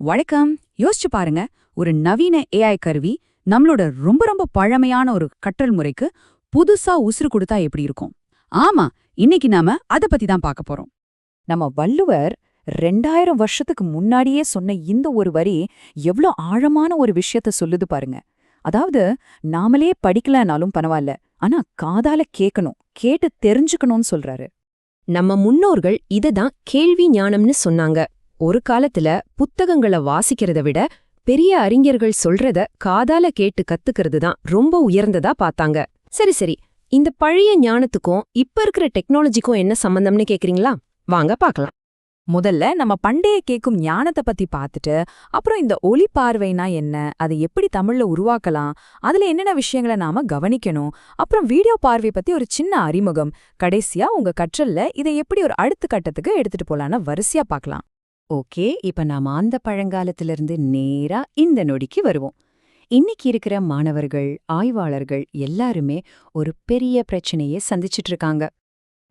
வணக்கம். யோசிச்சு பாருங்க, ஒரு நவீன ஏஐ கருவி நம்மளோட ரொம்ப ரொம்ப பழமையான ஒரு கற்றல் முறைக்கு புதுசா உசுறு கொடுத்தா எப்படி இருக்கும்? ஆமா, இன்னைக்கு நாம அத பத்தி தான் பார்க்க போறோம். நம்ம வள்ளுவர் 2000 வருஷத்துக்கு முன்னாடியே சொன்ன இந்த ஒரு வரி எவ்ளோ ஆழமான ஒரு விஷயத்த சொல்லுது பாருங்க. அதாவது, நாமளே படிக்கலனாலும் பரவாயில்ல, ஆனா காதால கேட்கணும், கேட்டு தெரிஞ்சுக்கணும்னு சொல்றாரு. நம்ம முன்னோர்கள் இததான் கேள்வி ஞானம்னு சொன்னாங்க. ஒரு காலத்துல புத்தகங்கள வாசிக்கிறத விட பெரிய அறிஞர்கள் சொல்றத காதால கேட்டு கத்துக்கிறது தான் ரொம்ப உயர்ந்ததா பார்த்தாங்க. சரி, இந்த பழைய ஞானத்துக்கும் இப்ப இருக்கிற டெக்னாலஜிக்கும் என்ன சம்பந்தம்னு கேக்குறீங்களா? வாங்க பார்க்கலாம். முதல்ல நம்ம பண்டைய கேக்கும் ஞானத்தை பத்தி பார்த்துட்டு, அப்புறம் இந்த ஒலி பார்வைனா என்ன, அதை எப்படி தமிழ்ல உருவாக்கலாம், அதுல என்னென்ன விஷயங்களை நாம கவனிக்கணும், அப்புறம் வீடியோ பார்வை பத்தி ஒரு சின்ன அறிமுகம், கடைசியா உங்க கற்றல்ல இதை எப்படி ஒரு அடுத்த கட்டத்துக்கு எடுத்துட்டு போலான்னு வரிசையா பார்க்கலாம். ஓகே, இப்ப நாம அந்த பழங்காலத்திலிருந்து நேரா இந்த நொடிக்கு வருவோம். இன்னைக்கு இருக்கிற மாணவர்கள், ஆய்வாளர்கள் எல்லாருமே ஒரு பெரிய பிரச்சனையை சந்திச்சிட்டு இருக்காங்க.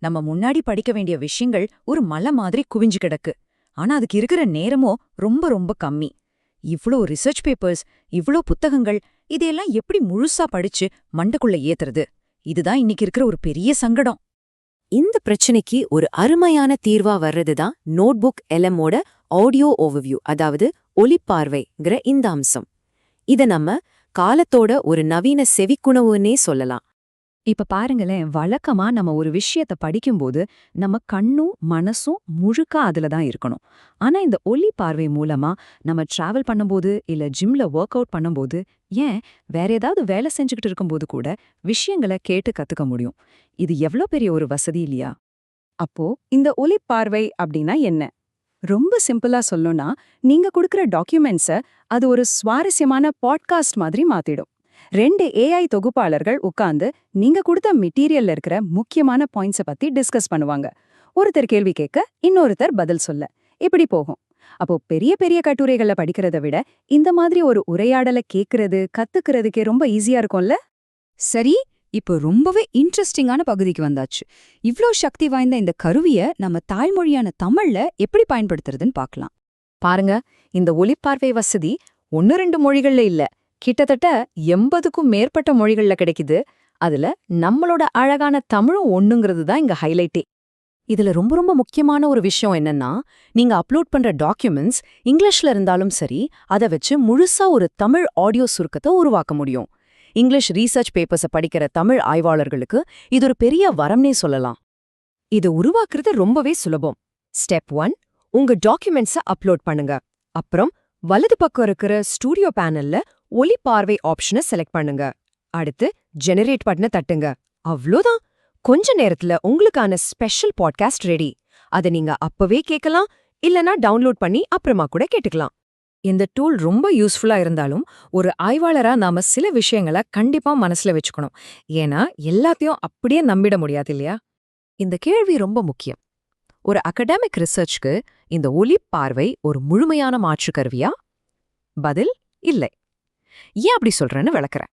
நம்ம முன்னாடி படிக்க வேண்டிய விஷயங்கள் ஒரு மலை மாதிரி குவிஞ்சு கிடக்கு. ஆனா அதுக்கு இருக்கிற நேரமோ ரொம்ப ரொம்ப கம்மி. இவ்ளோ ரிசர்ச் பேப்பர்ஸ், இவ்ளோ புத்தகங்கள், இதையெல்லாம் எப்படி முழுசா படிச்சு மண்டக்குள்ள ஏத்துறது? இதுதான் இன்னைக்கு இருக்கிற ஒரு பெரிய சங்கடம். இந்த பிரச்சனைக்கு ஒரு அருமையான தீர்வா வர்றதுதான் நோட்புக் எல்எம்மோட ஆடியோ ஓவர்வியூ, அதாவது ஒலிப்பார்வைங்கிற இந்த அம்சம். இத நம்ம காலத்தோட ஒரு நவீன செவிக்குணவுன்னே சொல்லலாம். இப்ப பாருங்களேன், வழக்கமா நம்ம ஒரு விஷயத்த படிக்கும்போது நம்ம கண்ணும் மனசும் முழுக்க அதுல தான் இருக்கணும். ஆனா இந்த ஒலி பார்வை மூலமா நம்ம டிராவல் பண்ணும்போது, இல்ல ஜிம்ல ஒர்க் அவுட் பண்ணும்போது, ஏன் வேற ஏதாவது வேலை செஞ்சுக்கிட்டு இருக்கும்போது கூட விஷயங்களை கேட்டு கத்துக்க முடியும். இது எவ்ளோ பெரிய ஒரு வசதி இல்லையா? அப்போ இந்த ஒலி பார்வை அப்படின்னா என்ன? ரொம்ப சிம்பிளா சொல்லணும்னா, நீங்க கொடுக்கிற டாக்குமெண்ட்ஸ அது ஒரு சுவாரஸ்யமான பாட்காஸ்ட் மாதிரி மாத்திடும். 2 ஏஐ தொகுப்பாளர்கள் உட்கார்ந்து நீங்க கொடுத்த மெட்டீரியல்ல இருக்கிற முக்கியமான பாயிண்ட்ஸ பத்தி டிஸ்கஸ் பண்ணுவாங்க. ஒருத்தர் கேள்வி கேட்க, இன்னொருத்தர் பதில் சொல்ல, இப்படி போகும். அப்போ பெரிய பெரிய கட்டுரைகளை படிக்கிறத விட இந்த மாதிரி ஒரு உரையாடலை கேட்கறது, கத்துக்கிறதுக்கே ரொம்ப ஈஸியா இருக்கும்ல? சரி, இப்போ ரொம்பவே இன்ட்ரெஸ்டிங்கான பகுதிக்கு வந்தாச்சு. இவ்ளோ சக்தி வாய்ந்த இந்த கருவிய நம்ம தாய்மொழியான தமிழ்ல எப்படி பயன்படுத்துறதுன்னு பார்க்கலாம். பாருங்க, இந்த ஒலிப்பார்வை வசதி 1-2 மொழிகள்ல இல்ல, கிட்டத்தட்ட 80க்கும் மேற்பட்ட மொழிகள்ல கிடைக்குது. அதுல நம்மளோட அழகான தமிழும் ஒண்ணுங்கிறது தான் இங்க ஹைலைட்டே. இதுல ரொம்ப ரொம்ப முக்கியமான ஒரு விஷயம் என்னன்னா, நீங்க அப்லோட் பண்ற டாக்குமெண்ட்ஸ் இங்கிலீஷ்ல இருந்தாலும் சரி, அதை வச்சு முழுசா ஒரு தமிழ் ஆடியோ சுருக்கத்தை உருவாக்க முடியும். இங்கிலீஷ் ரீசர்ச் பேப்பர்ஸை படிக்கிற தமிழ் ஆய்வாளர்களுக்கு இது ஒரு பெரிய வரம்னே சொல்லலாம். இது உருவாக்குறது ரொம்பவே சுலபம். ஸ்டெப் 1, உங்க டாக்குமெண்ட்ஸை அப்லோட் பண்ணுங்க. அப்புறம் வலது பக்கம் இருக்கிற ஸ்டூடியோ பேனல்ல ஒலி பார்வை ஆப்ஷனை செலக்ட் பண்ணுங்க. அடுத்து ஜெனரேட் பட்டனை தட்டுங்க. அவ்ளோதான், கொஞ்ச நேரத்துல உங்களுக்கான ஸ்பெஷல் பாட்காஸ்ட் ரெடி. அதை நீங்க அப்பவே கேட்கலாம், இல்லனா டவுன்லோட் பண்ணி அப்புறமா கூட கேட்டுக்கலாம். இந்த டூல் ரொம்ப யூஸ்ஃபுல்லா இருந்தாலும், ஒரு ஆய்வாளரா நாம சில விஷயங்களை கண்டிப்பா மனசுல வச்சுக்கணும். ஏன்னா எல்லாத்தையும் அப்படியே நம்பிட முடியாது இல்லையா? இந்த கேள்வி ரொம்ப முக்கியம். ஒரு அகடமிக் ரிசர்ச்க்கு இந்த ஒலி பார்வை ஒரு முழுமையான மாற்று கருவியா? பதில் இல்லை. ஏன் அப்படி சொல்றேன்னு விளக்குறேன்.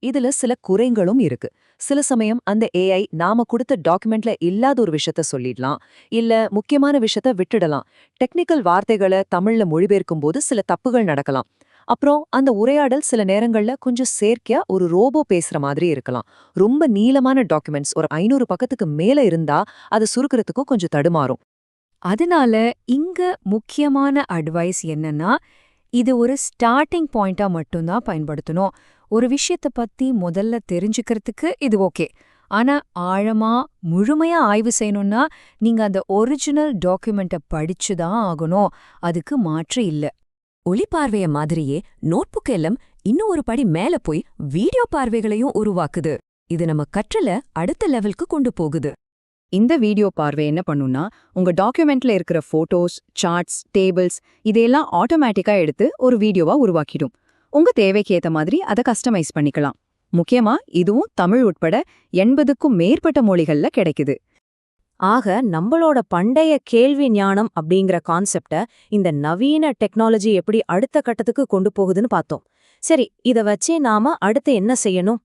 இதுல சில குறைகளும் இருக்கு. சில சமயம் அந்த ஏஐ நாம கொடுத்த டாக்குமெண்ட்ல இல்லாத ஒரு விஷயத்த சொல்லிடலாம், இல்ல முக்கியமான விஷயத்த விட்டுடலாம். டெக்னிக்கல் வார்த்தைகளை தமிழ்ல மொழிபெயர்க்கும் போது சில தப்புகள் நடக்கலாம். அப்புறம் அந்த உரையாடல் சில நேரங்கள்ல கொஞ்சம் செயற்கையா ஒரு ரோபோ பேசுற மாதிரி இருக்கலாம். ரொம்ப நீளமான டாக்குமெண்ட்ஸ் ஒரு 500 பக்கத்துக்கு மேல இருந்தா அது சுருக்கிறதுக்கும் கொஞ்சம் தடுமாறும். அதனால இங்க முக்கியமான அட்வைஸ் என்னன்னா, இது ஒரு ஸ்டார்டிங் பாயிண்டா மட்டும்தான் பயன்படுத்தணும். ஒரு விஷயத்த பத்தி முதல்ல தெரிஞ்சுக்கிறதுக்கு இது ஓகே. ஆனா ஆழமா முழுமையா ஆய்வு செய்யணும்னா நீங்க அந்த ஒரிஜினல் டாக்குமெண்ட்டை படிச்சுதான் ஆகணும். அதுக்கு மாற்று இல்ல. ஒலிப்பார்வைய மாதிரியே நோட்புக் எல்லாம் இன்னும் ஒரு படி மேல போய் வீடியோ பார்வைகளையும் உருவாக்குது. இது நம்ம கற்றல அடுத்த லெவலுக்கு கொண்டு போகுது. இந்த வீடியோ பார்வை என்ன பண்ணும்னா, உங்க டாக்குமெண்ட்ல இருக்கிற போட்டோஸ், சார்ட்ஸ், டேபிள்ஸ் இதையெல்லாம் ஆட்டோமேட்டிக்கா எடுத்து ஒரு வீடியோவா உருவாக்கிடும். உங்க தேவைக்கு ஏத்த மாதிரி அதை கஸ்டமைஸ் பண்ணிக்கலாம். முக்கியமா இதுவும் தமிழ் உட்பட 80க்கும் மேற்பட்ட மொழிகள்ல கிடைக்குது. ஆக நம்மளோட பண்டைய கேள்வி ஞானம் அப்படிங்கிற கான்செப்ட இந்த நவீன டெக்னாலஜி எப்படி அடுத்த கட்டத்துக்கு கொண்டு போகுதுன்னு பார்த்தோம். சரி, இத வச்சே நாம அடுத்து என்ன செய்யணும்?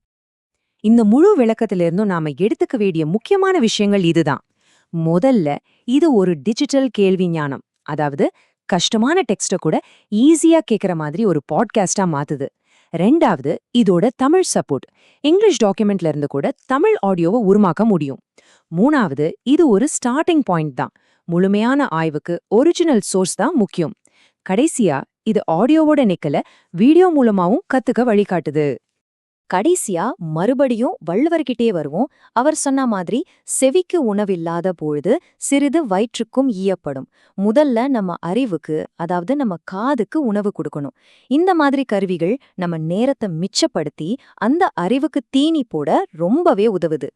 இந்த முழு விளக்கத்திலிருந்தும் நாம எடுத்துக்க வேண்டிய முக்கியமான விஷயங்கள் இதுதான். முதல்ல, இது ஒரு டிஜிட்டல் கேள்வி ஞானம். அதாவது கஷ்டமான டெக்ஸ்ட கூட ஈஸியா கேக்குற மாதிரி ஒரு பாட்காஸ்டா மாத்துது. ரெண்டாவது, இதோட தமிழ் சப்போர்ட். இங்கிலீஷ் டாக்குமெண்ட்ல இருந்து கூட தமிழ் ஆடியோவை உருமாக்க முடியும். மூணாவது, இது ஒரு ஸ்டார்டிங் பாயிண்ட் தான். முழுமையான ஆய்வுக்கு ஒரிஜினல் சோர்ஸ் தான் முக்கியம். கடைசியா, இது ஆடியோவோட நிக்கல, வீடியோ மூலமாவும் கத்துக்க வழிகாட்டுது. கடைசியா மறுபடியும் வள்ளுவர்கிட்டே வருவோம். அவர் சொன்ன மாதிரி செவிக்கு உணவில்லாத பொழுது சிறிது வயிற்றுக்கும் ஈயப்படும். முதல்ல நம்ம அறிவுக்கு, அதாவது நம்ம காதுக்கு உணவு கொடுக்கணும். இந்த மாதிரி கருவிகள் நம்ம நேரத்தை மிச்சப்படுத்தி அந்த அறிவுக்கு தீனி போட ரொம்பவே உதவுது.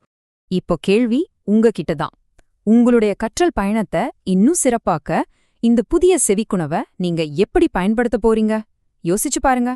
இப்போ கேள்வி உங்ககிட்ட தான். உங்களுடைய கற்றல் பயணத்தை இன்னும் சிறப்பாக்க இந்த புதிய செவிக்குணவை நீங்க எப்படி பயன்படுத்த போறீங்க? யோசிச்சு பாருங்க.